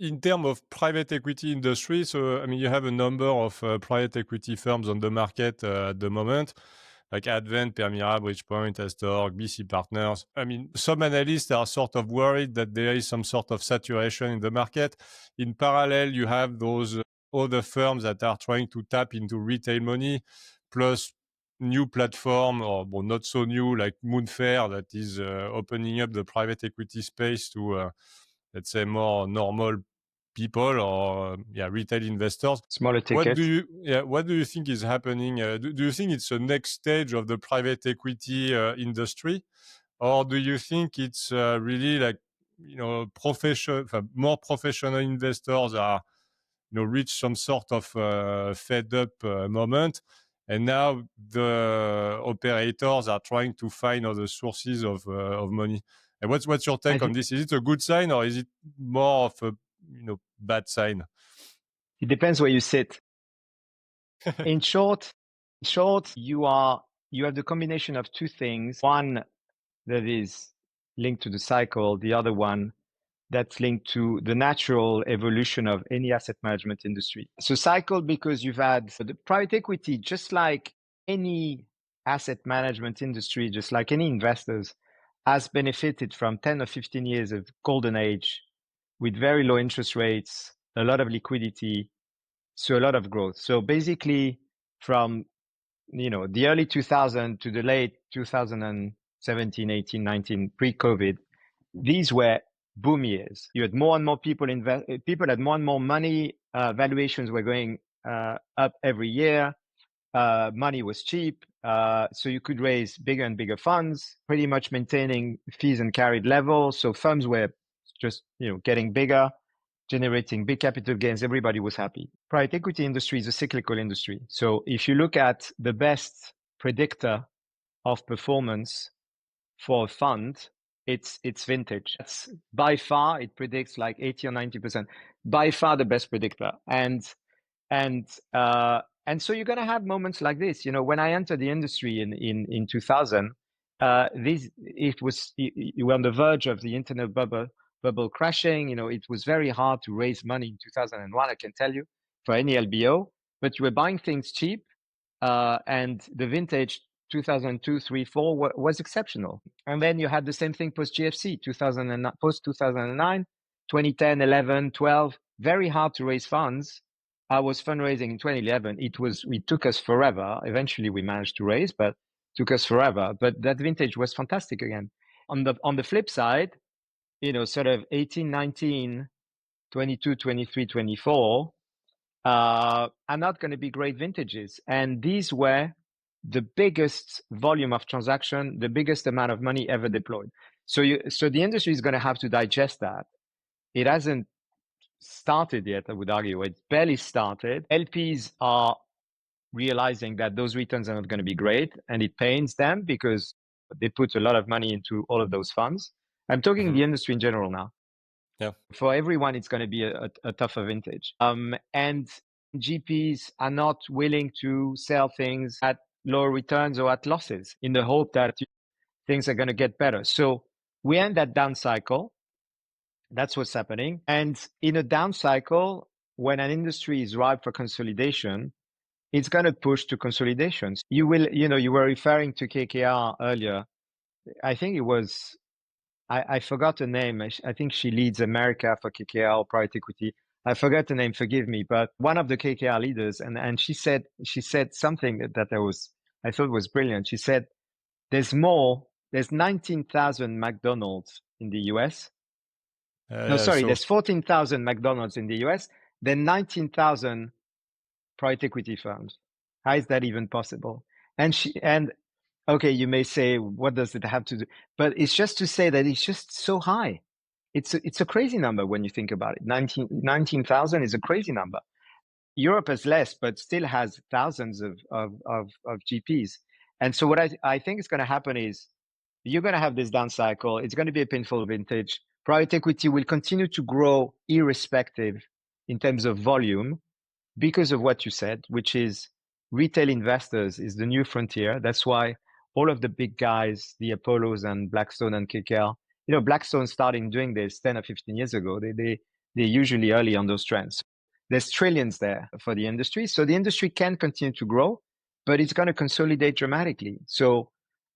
In terms of private equity industry, so I mean, you have a number of private equity firms on the market at the moment, like Advent, Permira, Bridgepoint, Astor, BC Partners. I mean, some analysts are sort of worried that there is some sort of saturation in the market. In parallel, you have those other firms that are trying to tap into retail money, plus new platform, or well, not so new, like Moonfare, that is opening up the private equity space to let's say more normal people, or retail investors. Smaller What do ticket. you think is happening? Do you think it's the next stage of the private equity industry, or do you think it's really like, more professional investors are, reach some sort of fed up moment, and now the operators are trying to find other sources of money? And what's your I take on think this? Is it a good sign, or is it more of a bad sign? it depends where you sit. In short, you have the combination of two things. One that is linked to the cycle, the other one that's linked to the natural evolution of any asset management industry. So cycle, because you've had the private equity, just like any asset management industry, just like any investors, has benefited from 10 or 15 years of golden age with very low interest rates, a lot of liquidity, so a lot of growth. So basically from the early 2000 to the late 2017, 18, 19, pre-COVID, these were boom years. You had more and more people invest. People had more and more money. Valuations were going up every year. Money was cheap, so you could raise bigger and bigger funds, pretty much maintaining fees and carried levels. So firms were just getting bigger, generating big capital gains. Everybody was happy. Private equity industry is a cyclical industry. So if you look at the best predictor of performance for a fund, it's vintage. That's by far, it predicts like 80 or 90%. By far the best predictor. And so you're going to have moments like this. When I entered the industry in 2000, you were on the verge of the internet bubble crashing. It was very hard to raise money in 2001, I can tell you, for any LBO, but you were buying things cheap. And the vintage 2002, 3, 4 was exceptional. And then you had the same thing post GFC, post 2009, 2010, 11, 12, very hard to raise funds. I was fundraising in 2011. It took us forever. Eventually we managed to raise, but it took us forever. But that vintage was fantastic again. On the flip side, sort of 18, 19, 22, 23, 24, are not going to be great vintages. And these were the biggest volume of transaction, the biggest amount of money ever deployed. So the industry is going to have to digest that. It hasn't started yet, I would argue. It's barely started. LPs are realizing that those returns are not going to be great, and it pains them because they put a lot of money into all of those funds. I'm talking Mhm. the industry in general now. Yeah. For everyone, it's going to be a tougher vintage. And GPs are not willing to sell things at lower returns or at losses in the hope that things are going to get better. So we end that down cycle. That's what's happening. And in a down cycle, when an industry is ripe for consolidation, it's going to push to consolidations. You were referring to KKR earlier. I think it was, I forgot the name. I think she leads America for KKR private equity. I forgot the name, forgive me, but one of the KKR leaders, and she said something that I thought was brilliant. She said, there's 19,000 McDonald's in the US. No, Yeah. sorry, So there's 14,000 McDonald's in the US, then 19,000 private equity firms. How is that even possible? And okay, you may say, what does it have to do? But it's just to say that it's just so high. It's a crazy number when you think about it. 19,000 is a crazy number. Europe has less, but still has thousands of GPs. And so what I think is going to happen is you're going to have this down cycle. It's going to be a painful vintage. Private equity will continue to grow irrespective in terms of volume because of what you said, which is retail investors is the new frontier. That's why all of the big guys, the Apollos and Blackstone and KKR, Blackstone started doing this 10 or 15 years ago. they're usually early on those trends. There's trillions there for the industry. So the industry can continue to grow, but it's going to consolidate dramatically. So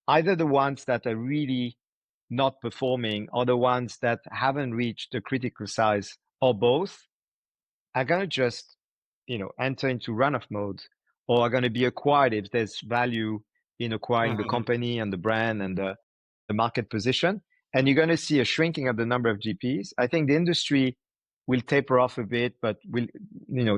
either the ones that are really not performing or the ones that haven't reached the critical size or both are going to just, enter into runoff mode or are going to be acquired if there's value in acquiring the Mhm. company and the brand and the market position. And you're going to see a shrinking of the number of GPs. I think the industry will taper off a bit, but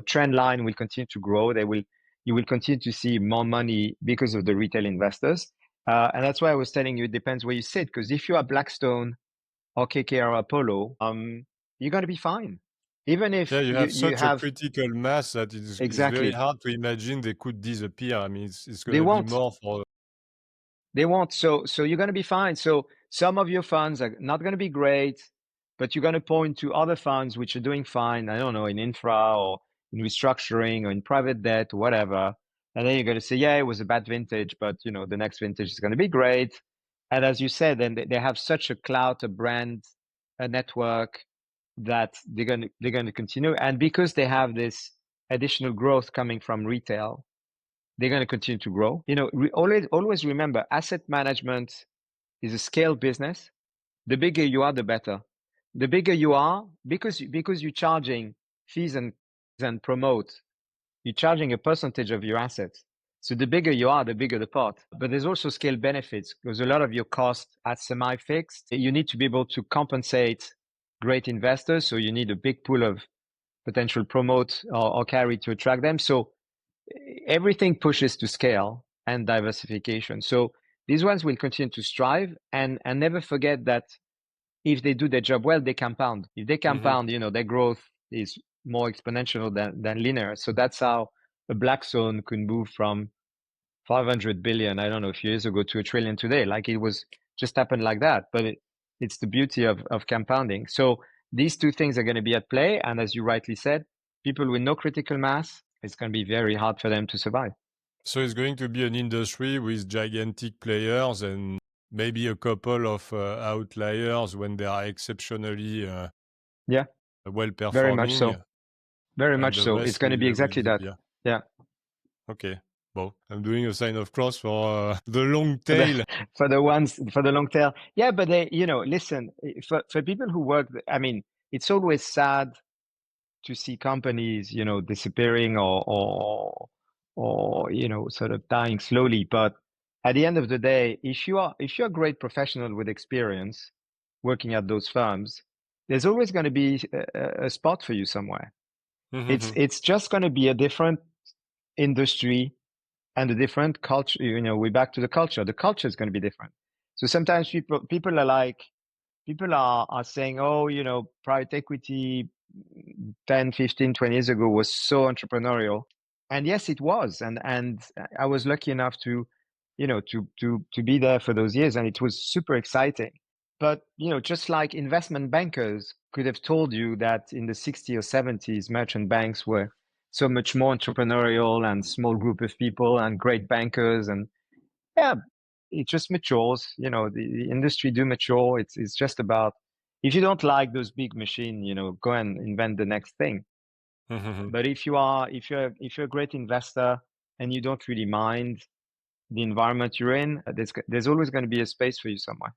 trend line will continue to grow. You will continue to see more money because of the retail investors. And that's why I was telling you, it depends where you sit. Because if you are Blackstone or KKR or Apollo, you're going to be fine. Even Yeah, if you you, have you such a have critical mass that it's very exactly, hard to imagine they could disappear. I mean, it's they gonna be won't. more for. They won't. So you're going to be fine. So some of your funds are not going to be great, but you're going to point to other funds which are doing fine. I don't know, in infra or in restructuring or in private debt, or whatever. And then you're going to say, yeah, it was a bad vintage, but the next vintage is going to be great. And as you said, then they have such a clout, a brand, a network that they're going to continue. And because they have this additional growth coming from retail, they're going to continue to grow. Always remember, asset management is a scale business. The bigger you are, the better. The bigger you are, because you're charging fees and promote, you're charging a percentage of your assets. So the bigger you are, the bigger the pot. But there's also scale benefits because a lot of your costs are semi-fixed. You need to be able to compensate great investors. So you need a big pool of potential promote or carry to attract them. So everything pushes to scale and diversification. So these ones will continue to strive and never forget that if they do their job well, they compound. If they Mhm. compound, their growth is more exponential than linear. So that's how a Blackstone could move from 500 billion, I don't know, a few years ago to a trillion today. Like it was just happened like that. But it's the beauty of compounding. So these two things are going to be at play. And as you rightly said, people with no critical mass, it's going to be very hard for them to survive. So it's going to be an industry with gigantic players and maybe a couple of outliers when they are exceptionally Yeah, well very much performing, so. Very and much the so. It's rest going to be will exactly that. disappear. Yeah. Okay. Well, I'm doing a sign of cross for the long For the tail. for the long tail. Yeah, but listen, for people who work, I mean, it's always sad to see companies, disappearing or sort of dying slowly. But at the end of the day, if you're a great professional with experience working at those firms, there's always going to be a spot for you somewhere. Mhm. It's just going to be a different industry and a different culture. We're back to the culture. The culture is going to be different. So sometimes people are like, people are saying, oh, private equity 10, 15, 20 years ago was so entrepreneurial. And yes, it was. And I was lucky enough to, to be there for those years. And it was super exciting. But, just like investment bankers could have told you that in the 60s or 70s, merchant banks were so much more entrepreneurial and small group of people and great bankers. And yeah, it just matures. The industry do mature. It's just about, if you don't like those big machine, go and invent the next thing. Mhm. But if you're a great investor and you don't really mind the environment you're in, there's always going to be a space for you somewhere.